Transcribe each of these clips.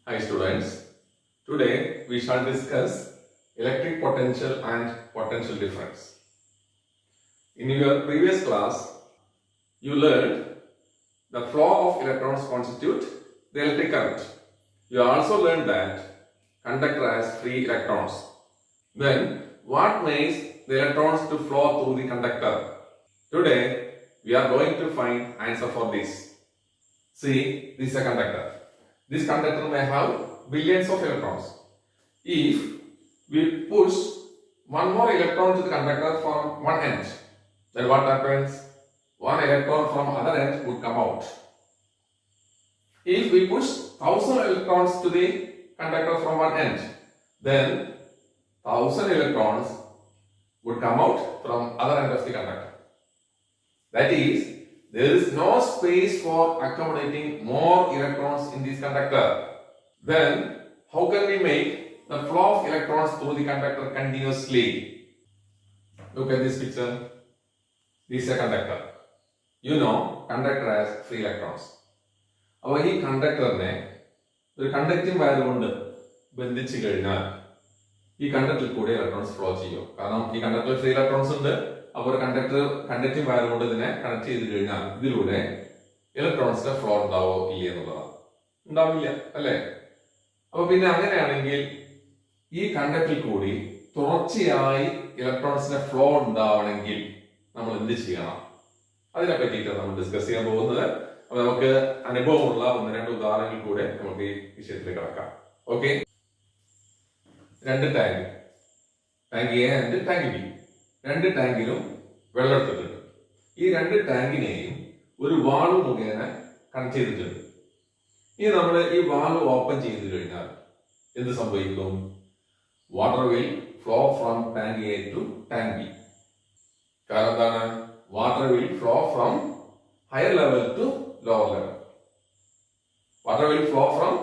Hi students, today we shall discuss electric potential and potential difference. In your previous class, you learned the flow of electrons constitute the electric current. You also learned that conductor has free electrons. Then what makes the electrons to flow through the conductor? Today we are going to find answer for this. See, this is a conductor. This conductor may have billions of electrons. If we push one more electron to the conductor from one end, then what happens? One electron from other end would come out. If we push 1000 electrons to the conductor from one end, then 1000 electrons would come out from other end of the conductor. That is, there is no space for accommodating more electrons in this conductor. Then, how can we make the flow of electrons through the conductor continuously? Look at this picture. This is a conductor. You know, conductor has free electrons. അപ്പോൾ ഈ കണ്ടക്ടറിനെ ഒരു conducting wire കൊണ്ട് ബന്ധിച്ചു കഴിഞ്ഞാൽ ഈ കണ്ടക്ടറിൽ കൂടെ electrons flow ചെയ്യും. കാരണം ഈ കണ്ടക്ടറിൽ ഫ്രീ ഇലക്ട്രോൺസ് ഉണ്ട്. അപ്പോൾ കണ്ടക്റ്റിംഗ് വയർ കൊണ്ട് ഇതിനെ കണക്ട് ചെയ്ത് കഴിഞ്ഞാൽ ഇതിലൂടെ ഇലക്ട്രോൺസിന്റെ ഫ്ലോ ഉണ്ടാവോ ഇല്ല എന്നുള്ളതാണ്. ഉണ്ടാവില്ല അല്ലേ? അപ്പൊ പിന്നെ അങ്ങനെയാണെങ്കിൽ ഈ കണ്ടക്ടറിൽ കൂടി തുടർച്ചയായി ഇലക്ട്രോൺസിന്റെ ഫ്ലോ ഉണ്ടാവണമെങ്കിൽ നമ്മൾ എന്ത് ചെയ്യണം? അതിനെ പറ്റിയിട്ടാണ് നമ്മൾ ഡിസ്കസ് ചെയ്യാൻ പോകുന്നത്. അപ്പൊ നമുക്ക് അനുഭവമുള്ള ഒന്ന് രണ്ട് ഉദാഹരണങ്ങൾ കൂടെ നമുക്ക് ഈ വിഷയത്തിലേക്ക് കടക്കാം. ഓക്കെ, രണ്ട് tank A and tank B, രണ്ട് ടാങ്കിലും വെള്ളം എടുത്തിട്ടുണ്ട്. ഈ രണ്ട് ടാങ്കിനെയും ഒരു വാൾവ് മുഖേന കണക്ട് ചെയ്തിട്ടുണ്ട്. ഇനി നമ്മൾ ഈ വാൾവ് ഓപ്പൺ ചെയ്ത് കഴിഞ്ഞാൽ എന്ത് സംഭവിക്കും? Water will flow from tank A to tank B. കാരണം എന്താണ്? Water will flow from higher level to lower level. Water will flow from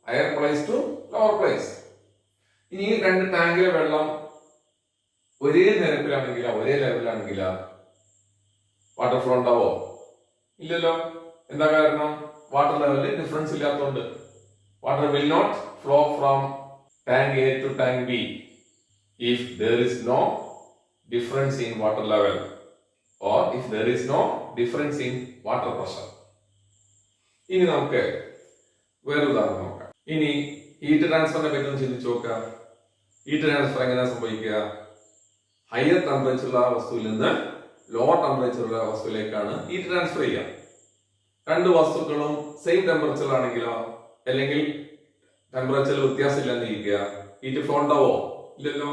higher place to lower place. ഇനി ഈ രണ്ട് ടാങ്കിലെ വെള്ളം ഒരേ നിരപ്പിലാണെങ്കിലോ ഒരേ ലെവലിലാണെങ്കിലോ വാട്ടർ ഫ്ലോ ഉണ്ടാവോ? ഇല്ലല്ലോ. എന്താ കാരണം? വാട്ടർ ലെവലിൽ ഡിഫറൻസ് ഇല്ലാത്തതുകൊണ്ട്. Water will not flow from tank A to tank B if there is no difference in water level or if there is no difference in water pressure. ഇനി നമുക്ക് വേറെ ഉദാഹരണം നോക്കാം. ഇനി ഹീറ്റ് ട്രാൻസ്ഫറിനെ പറ്റി ഒന്ന് ചിന്തിച്ചു നോക്കാം. ഹീറ്റ് ട്രാൻസ്ഫർ എങ്ങനെയാ സംഭവിക്കുക? ഹയർ ടെമ്പറേച്ചറുള്ള വസ്തുവിൽ നിന്ന് ലോവർ ടെമ്പറേച്ചറുള്ള വസ്തുവിലേക്കാണ് ഹീറ്റ് ട്രാൻസ്ഫർ ചെയ്യുക. രണ്ട് വസ്തുക്കളും സെയിം ടെമ്പറേച്ചറിലാണെങ്കിലോ അല്ലെങ്കിൽ ടെമ്പറേച്ചറിൽ വ്യത്യാസം ഇല്ലാന്നിരിക്കുക, ഹീറ്റ് ഫ്ലോ ഉണ്ടാവോ? ഇല്ലല്ലോ.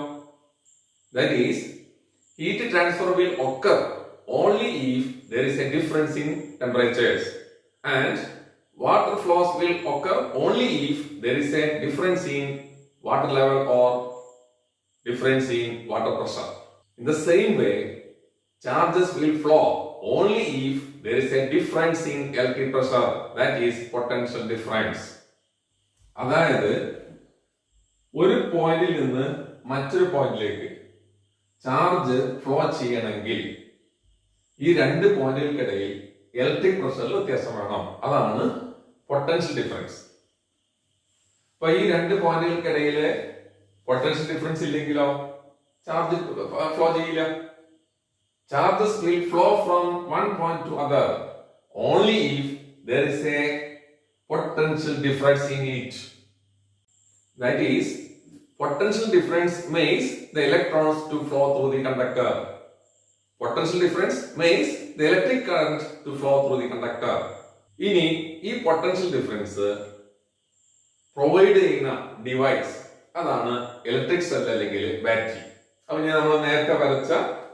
That is heat transfer will occur only if there is a difference in temperatures and water flows will occur only if there is a difference in water level or difference in water pressure. In the same way, charges will flow only if there is a difference in electric pressure, that is potential difference. അതായത് ഒരു പോയിന്റിൽ നിന്ന് മറ്റൊരു പോയിന്റിലേക്ക് charge flow ചെയ്യണമെങ്കിൽ ഈ രണ്ട് പോയിന്റുകൾക്കിടയിൽ electric പ്രഷറിൽ വ്യത്യാസം വേണം. അതാണ് പൊട്ടൻഷ്യൽ ഡിഫറൻസ്. അപ്പൊ ഈ രണ്ട് പോയിന്റുകൾക്കിടയില് പൊട്ടൻഷ്യൽ ഡിഫറൻസ് ഇല്ലെങ്കിലോ ചാർജ് ഫ്ലോ ചെയ്യില്ല. Charges will flow from one point two other only if there is a potential difference in it. That is, potential difference makes the electrons to flow through the conductor. Potential difference makes the electric current to flow through the conductor. ഇനി ഈ potential difference provide ചെയ്യുന്ന device അതാണ് electric cell അല്ലെങ്കിൽ battery. അപ്പൊ ഇനി നമ്മൾ നേരത്തെ വരച്ച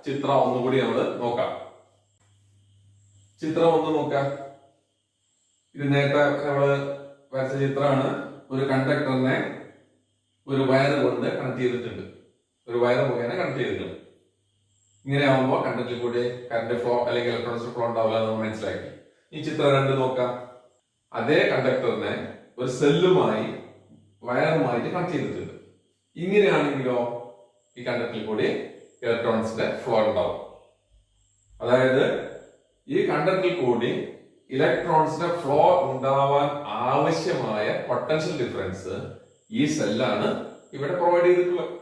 ചിത്രം ഒന്നുകൂടി നമ്മൾ നോക്കാം. ചിത്രം ഒന്ന് നോക്കാം. ഇത് നേരത്തെ നമ്മൾ വരച്ച ചിത്രമാണ്. ഒരു കണ്ടക്ടറിനെ ഒരു വയർ കൊണ്ട് കണക്ട് ചെയ്തിട്ടുണ്ട്. ഒരു വയർ മുഖേന കണക്ട് ചെയ്തിട്ടുണ്ട്. ഇങ്ങനെ ആവുമ്പോൾ കണ്ടക്ടറിൽ കൂടി കറന്റ് ഫ്ലോ അല്ലെങ്കിൽ ഇലക്ട്രോണിക്സ് ഫ്ലോ ഉണ്ടാവില്ല എന്ന് മനസ്സിലാക്കി. ഈ ചിത്രം രണ്ട് നോക്കാം. അതേ കണ്ടക്ടറിനെ ഒരു സെല്ലുമായി വയറുമായിട്ട് കണക്ട് ചെയ്തിട്ടുണ്ട്. ഇങ്ങനെയാണെങ്കിലോ ഈ കണ്ടക്ടറിൽ കൂടി ഇലക്ട്രോൺസിന്റെ ഫ്ലോ ഉണ്ടാവും. അതായത് ഈ കണ്ടക്ടറിൽ കൂടി ഇലക്ട്രോൺസിന്റെ ഫ്ലോ ഉണ്ടാവാൻ ആവശ്യമായ പൊട്ടൻഷ്യൽ ഡിഫറൻസ് ഈ സെല്ലാണ് ഇവിടെ പ്രൊവൈഡ് ചെയ്തിട്ടുള്ളത്.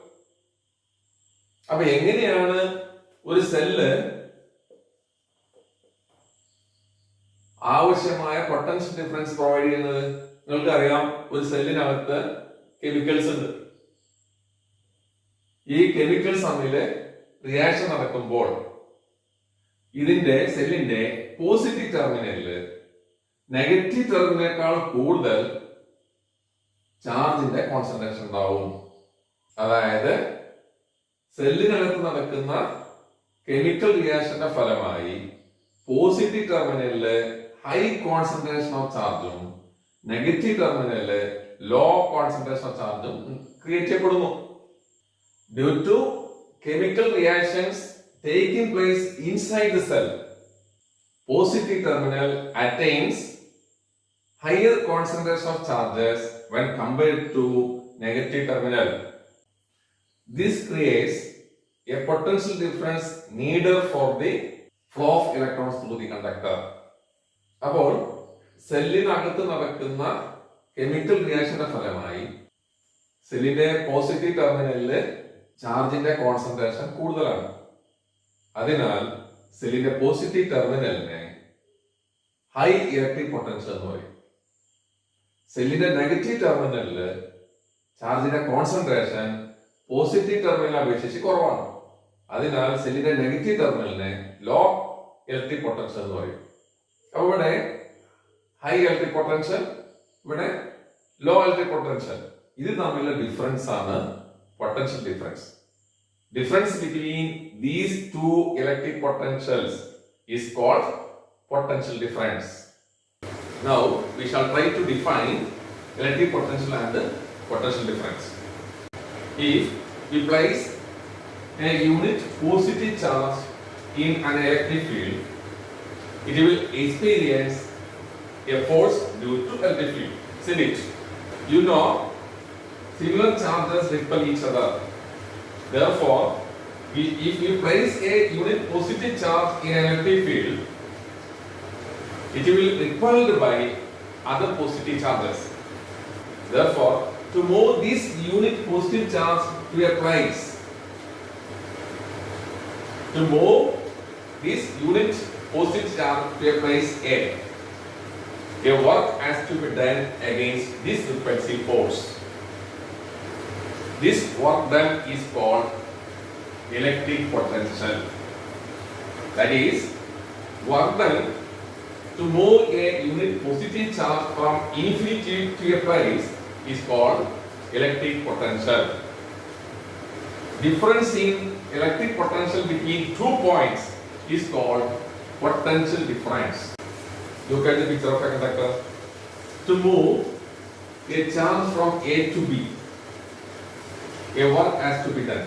അപ്പൊ എങ്ങനെയാണ് ഒരു സെല്ല് ആവശ്യമായ പൊട്ടൻഷ്യൽ ഡിഫറൻസ് പ്രൊവൈഡ് ചെയ്യുന്നത്? നിങ്ങൾക്ക് അറിയാം, ഒരു സെല്ലിനകത്ത് കെമിക്കൽസ് ഉണ്ട്. ഈ കെമിക്കൽസ് തമ്മിൽ റിയാക്ഷൻ നടക്കുമ്പോൾ ഇതിന്റെ സെല്ലിന്റെ പോസിറ്റീവ് ടെർമിനലില് നെഗറ്റീവ് ടെർമിനേക്കാൾ കൂടുതൽ ചാർജിന്റെ കോൺസെൻട്രേഷൻ ഉണ്ടാവും. അതായത് സെല്ലിനകത്ത് നടക്കുന്ന കെമിക്കൽ റിയാക്ഷന്റെ ഫലമായി പോസിറ്റീവ് ടെർമിനലില് ഹൈ കോൺസെൻട്രേഷൻ ഓഫ് ചാർജും നെഗറ്റീവ് ടെർമിനലില് ലോ കോൺസെൻട്രേഷൻ ഓഫ് ചാർജും ക്രിയേറ്റ് ചെയ്യപ്പെടുന്നു. Due to chemical reactions taking place inside the cell, positive terminal attains higher concentration of charges when compared to negative terminal. This creates a potential difference needed for the flow of electrons through the conductor. അപ്പോൾ സെല്ലിനകത്ത് നടക്കുന്ന chemical റിയാക്ഷന്റെ ഫലമായി സെല്ലിന്റെ positive ടെർമിനലില് ചാർജിന്റെ concentration കൂടുതലാണ്. അതിനാൽ സെല്ലിന്റെ positive ടെർമിനലിനെ high electric potential എന്ന് പറയും. സെല്ലിന്റെ നെഗറ്റീവ് ടെർമിനലില് ചാർജിന്റെ കോൺസെൻട്രേഷൻ പോസിറ്റീവ് ടെർമിനൽ അപേക്ഷിച്ച് കുറവാണ്. അതിനാൽ സെല്ലിന്റെ നെഗറ്റീവ് ടെർമിനലിനെ ലോ ഇലക്ട്രിക് പൊട്ടൻഷ്യൽ എന്ന് പറയും. അപ്പൊ ഇവിടെ ഹൈ ഇലക്ട്രിക് പൊട്ടൻഷ്യൽ, ഇവിടെ ലോ ഇലക്ട്രിക് പൊട്ടൻഷ്യൽ, ഇത് തമ്മിലുള്ള ഡിഫറൻസ് ആണ് potential difference. Difference between these two electric potentials is called potential difference. Now we shall try to define electric potential and potential difference. If we place a unit positive charge in an electric field, it will experience a force due to electric field. Isn't it? You know, similar charges repel each other. Therefore, if we place a unit positive charge in an electric field, it will be repelled by other positive charges. Therefore, to move this unit positive charge to a place, a work has to be done against this repulsive force. This work done is called electric potential. That is, work done to move a unit positive charge from infinity to a place is called electric potential. Difference in electric potential between 2 points is called potential difference. Look at the picture of a conductor. To move a charge from A to B, a work has to be done.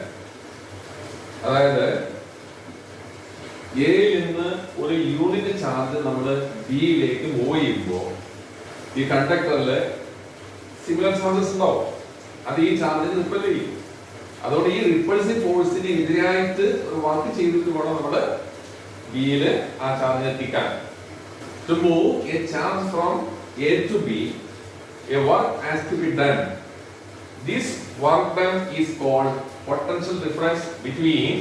അതായത് എയിൽ നിന്ന് ഒരു unit charge നമ്മൾ ബിയിലേക്ക് move ചെയ്യുമ്പോൾ ഈ കണ്ടക്ടറിൽ similar charges ഉണ്ടാവും. അത് ഈ ചാർജിന് റിപ്പൽ ചെയ്യും. അതുകൊണ്ട് ഈ റിപ്പൾസീവ് ഫോഴ്സിന് എതിരായിട്ട് ഒരു വർക്ക് ചെയ്തിട്ട് വേണം നമ്മൾ ബിയിൽ ആ ചാർജിനെ എത്തിക്കാൻ. To move a charge from A to B, a work has to be done. This work done is called potential difference between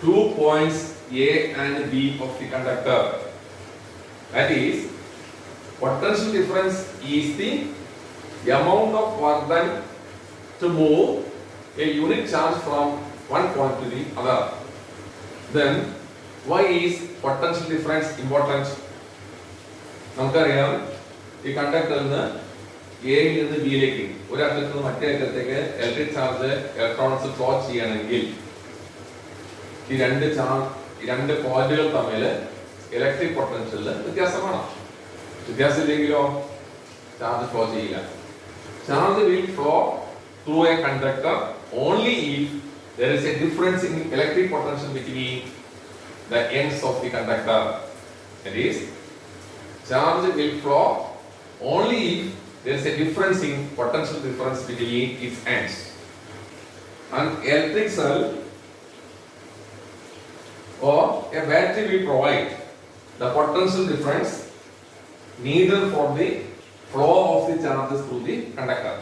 2 points A and B of the conductor. That is, potential difference is the amount of work done to move a unit charge from one point to the other. Then, why is potential difference important? നമുക്കറിയാം, ഈ കണ്ടക്ടറിൽ നിന്ന് എയിൽ നിന്ന് ബിയിലേക്ക് ഒരു അറ്റത്ത് നിന്ന് മറ്റേ അറ്റത്തേക്ക് ഇലക്ട്രിക് ചാർജ് ഇലക്ട്രോൺസ് ഫ്ലോ ചെയ്യണമെങ്കിൽ ഈ രണ്ട് പോയിന്റുകൾ തമ്മിൽ ഇലക്ട്രിക് പൊട്ടൻഷ്യലിൽ വ്യത്യാസമാണ്. വ്യത്യാസമില്ലെങ്കിലോ ചാർജ് ഫ്ലോ ചെയ്യില്ല. Charge will flow through A conductor only if there is a difference in electric potential between the ends of the conductor. That is, charge will flow only if there is a difference in potential difference between its ends. An electric cell or a battery will provide the potential difference needed for the flow of the charges through the conductor.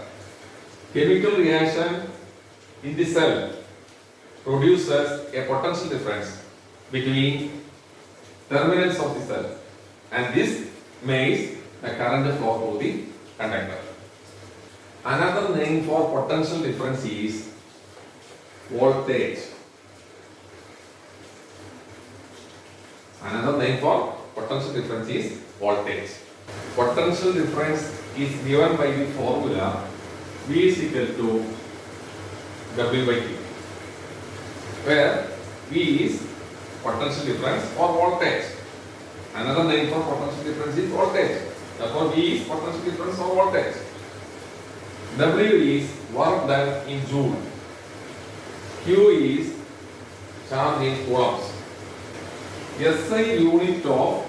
Chemical reaction in the cell produces a potential difference between terminals of the cell, and this makes the current flow through the conductor. Another name for potential difference is voltage. Another name for potential difference is voltage. Potential difference is given by the formula V is equal to W by Q, where V is potential difference or voltage. Another name for potential difference is voltage. Therefore, V is potential difference or voltage. W is work done in joule. Q is charge in coulombs. SI unit of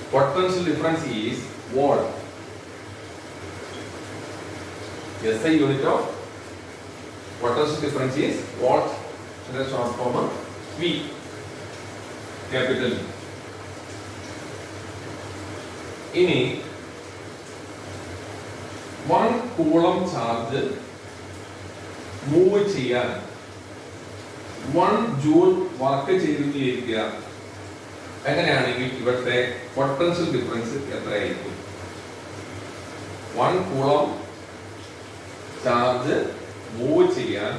potential difference is volt. SI unit of potential difference is volt. And the transformer V, capital V. ഇനി 1 coulomb charge move ചെയ്യാൻ 1 joule work ചെയ്തിരിക്കുക. എങ്ങനെയാണെങ്കിൽ ഇവിടുത്തെ potential difference എത്രയായിരിക്കും? 1 coulomb charge move ചെയ്യാൻ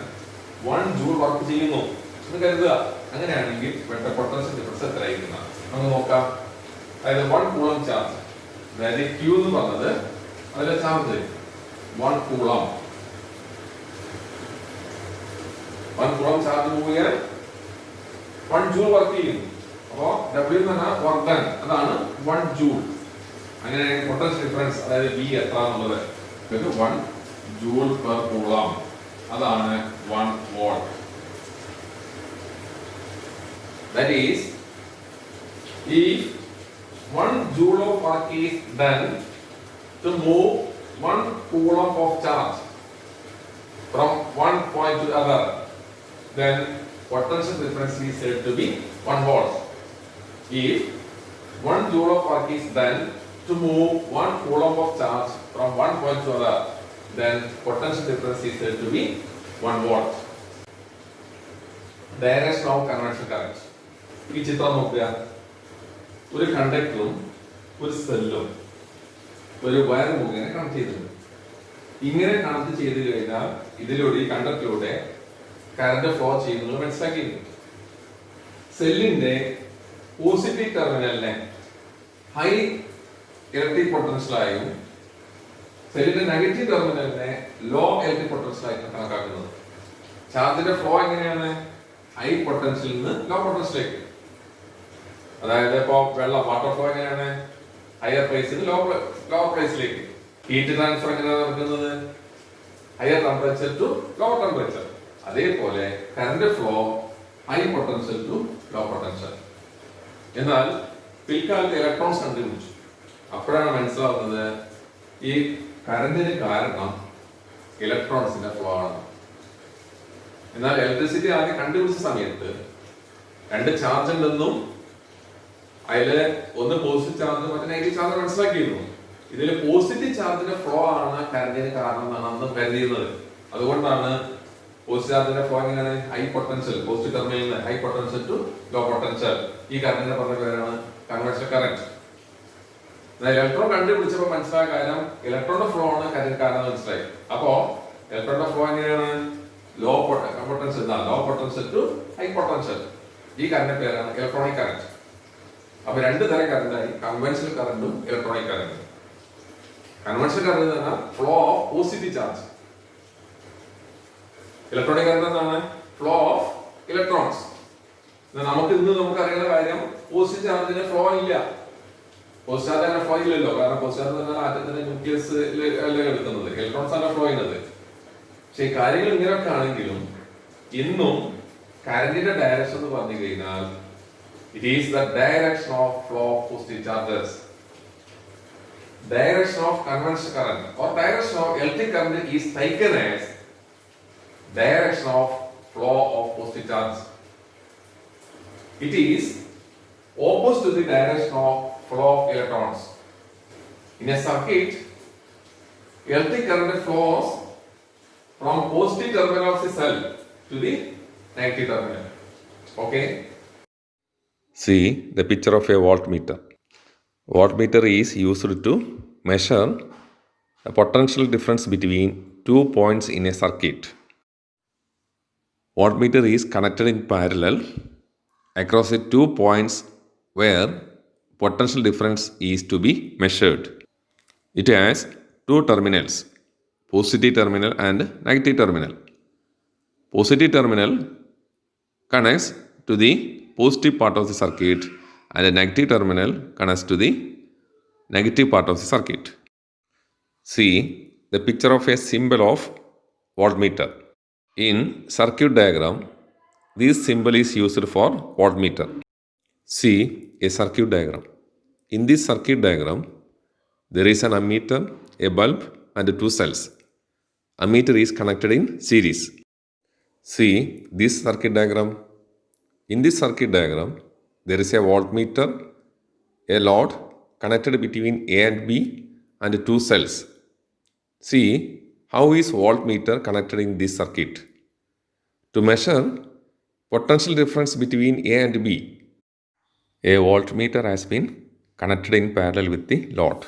1 joule work ചെയ്യുന്നു എന്ന് കരുതുക. അങ്ങനെയാണെങ്കിൽ ഇവിടുത്തെ പൊട്ടൻഷ്യൽ ഡിഫറൻസ് എത്രയായിരിക്കും നമുക്ക് നോക്കാം. അതായത് 1 coulomb ചാർജ്, അതായത് Q എന്ന് പറഞ്ഞത് അതിലെ charge 1 coulomb. 1 coulomb charge move ചെയ്യാൻ 1 ജൂൾ വർക്ക് ചെയ്യുന്നു. അപ്പോൾ W എന്ന് പറഞ്ഞാൽ വർക്ക് ഡൺ, അതാണ് 1 ജൂൾ. അങ്ങനെ പൊട്ടൻഷ്യൽ ഡിഫറൻസ് അതായത് V എത്ര എന്നുള്ളത് 1 ജൂൾ പെർ കൂളോം, അതാണ് 1 volt. That is, if 1 joule of work is done to move 1 coulomb of charge from one point to other, then potential difference is said to be 1 volt. If 1 joule of work is done to move 1 coulomb of charge from one point to other, then potential difference is said to be 1 volt. Direction of conventional current. ഈ ചിത്രം നോക്കുക. ഒരു കണ്ടക്ടറും ഒരു സെല്ലും ഒരു wire മുഖേന connect ചെയ്തിട്ടുണ്ട്. ഇങ്ങനെ കണക്ട് ചെയ്ത് കഴിഞ്ഞാൽ ഇതിലൂടെ ഈ കണ്ടക്ടറിലൂടെ കറന്റ് ഫ്ലോ ചെയ്യുന്നത് മനസ്സിലാക്കിയിട്ടുണ്ട്. സെല്ലിന്റെ പോസിറ്റീവ് ടെർമിനലിനെ ഹൈ ഇലക്ട്രിക് പൊട്ടൻഷ്യലായും സെല്ലിന്റെ നെഗറ്റീവ് ടെർമിനലിനെ ലോ ഇലക്ട്രിക് പൊട്ടൻഷ്യലായിട്ടും കണക്കാക്കുന്നത്. ചാർജിന്റെ ഫ്ലോ എങ്ങനെയാണ്? ഹൈ പൊട്ടൻഷ്യലിൽ നിന്ന് ലോ പൊട്ടൻഷ്യലിലേക്ക്. അതായത് ഇപ്പോ വെള്ളം വാട്ടർ ഫ്ലോ എങ്ങനെയാണ്? ഹയർ പ്രൈസിൽ ലോ പ്രൈസിലേക്ക്. ഹീറ്റ് ട്രാൻസ്ഫർ എങ്ങനെയാണ് നടക്കുന്നത്? Higher temperature to lower temperature. അതേപോലെ current flow high potential to low potential. എന്നാൽ പിൽക്കാലത്ത് ഇലക്ട്രോൺസ് കണ്ടുപിടിച്ചു. അപ്പോഴാണ് മനസ്സിലാവുന്നത് ഈ കറന്റിന് കാരണം ഇലക്ട്രോൺസിന്റെ ഫ്ലോ ആണ്. എന്നാൽ ഇലക്ട്രിസിറ്റി ആദ്യം കണ്ടുപിടിച്ച സമയത്ത് 2 ചാർജ് ഉണ്ടെന്നും അതില് ഒന്ന് പോസിറ്റീവ് ചാർജ് മറ്റേ നെഗറ്റീവ് ചാർജ് മനസ്സിലാക്കിയിരുന്നു. ഇതിൽ പോസിറ്റീവ് ചാർജിന്റെ ഫ്ലോ ആണ് കറന്റിന് കാരണം എന്നാണ് അന്ന് കരുതിയിരുന്നത്. അതുകൊണ്ടാണ് പോസിറ്റീവ് ചാർജിന്റെ ഫ്ലോ എങ്ങനെയാണ്? ഹൈ പൊട്ടൻഷ്യൽ, പോസിറ്റീവ് ടെർമിനലിൽ നിന്ന് high potential to low potential. ഈ കറന്റിനെ പറഞ്ഞ പേരാണ് കൺവെൻഷണൽ കറന്റ്. ഇലക്ട്രോൺ കണ്ടുപിടിച്ചപ്പോൾ മനസ്സിലായ കാര്യം ഇലക്ട്രോണിന്റെ ഫ്ലോ ആണ് കറന്റ് കാരണം മനസ്സിലായി. അപ്പോ ഇലക്ട്രോണിന്റെ ഫ്ലോ എങ്ങനെയാണ്? Low potential low potential to high potential. ഈ കറന്റ് പേരാണ് ഇലക്ട്രോണിക് കറന്റ്. അപ്പൊ 2 തരം കറന്റായി, കൺവെൻഷണൽ കറന്റും ഇലക്ട്രോണിക് കറന്റും. കൺവെൻഷണൽ കറന്റ് എന്ന് പറഞ്ഞാൽ flow of positive charge. Electronic current എന്താണ്? Flow of electrons. നമുക്ക് അറിയുന്ന കാര്യം പോസിറ്റീവ് ചാർജിന് ഫ്ലോ ഇല്ല. പോസിറ്റീവ് ചാർജ് ഫ്ലോ ഇല്ലല്ലോ. കാരണം പോസിറ്റീവ് ചാർജ് എന്നാൽ ആറ്റത്തിന്റെ ന്യൂക്ലിയസ് അല്ലേ എടുക്കുന്നത്, ഇലക്ട്രോൺസ് ആണ് ഫ്ലോ ചെയ്യുന്നത്. പക്ഷെ ഈ കാര്യങ്ങൾ ഇങ്ങനെയൊക്കെ ആണെങ്കിലും ഇന്നും കറന്റിന്റെ ഡയറക്ഷൻ എന്ന് പറഞ്ഞു കഴിഞ്ഞാൽ it is the direction of flow of positive charges. Direction of conventional current or direction of electric current is taken as direction of flow of positive charge. It is opposite to the direction of flow of electrons. In a circuit, electric current flows from positive terminal of the cell to the negative terminal. Okay. See the picture of a voltmeter. Voltmeter is used to measure the potential difference between 2 points in a circuit. Voltmeter is connected in parallel across the 2 points where potential difference is to be measured. It has 2 terminals, positive terminal and negative terminal. Positive terminal connects to the positive part of the circuit and the negative terminal connects to the negative part of the circuit. See the picture of a symbol of voltmeter. In circuit diagram, this symbol is used for voltmeter. See a circuit diagram. In this circuit diagram, there is an ammeter, a bulb and 2 cells. Ammeter is connected in series. See this circuit diagram. In this circuit diagram, there is a voltmeter, a load connected between A and B and 2 cells. See how is voltmeter connected in this circuit. To measure potential difference between A and B, a voltmeter has been connected in parallel with the load.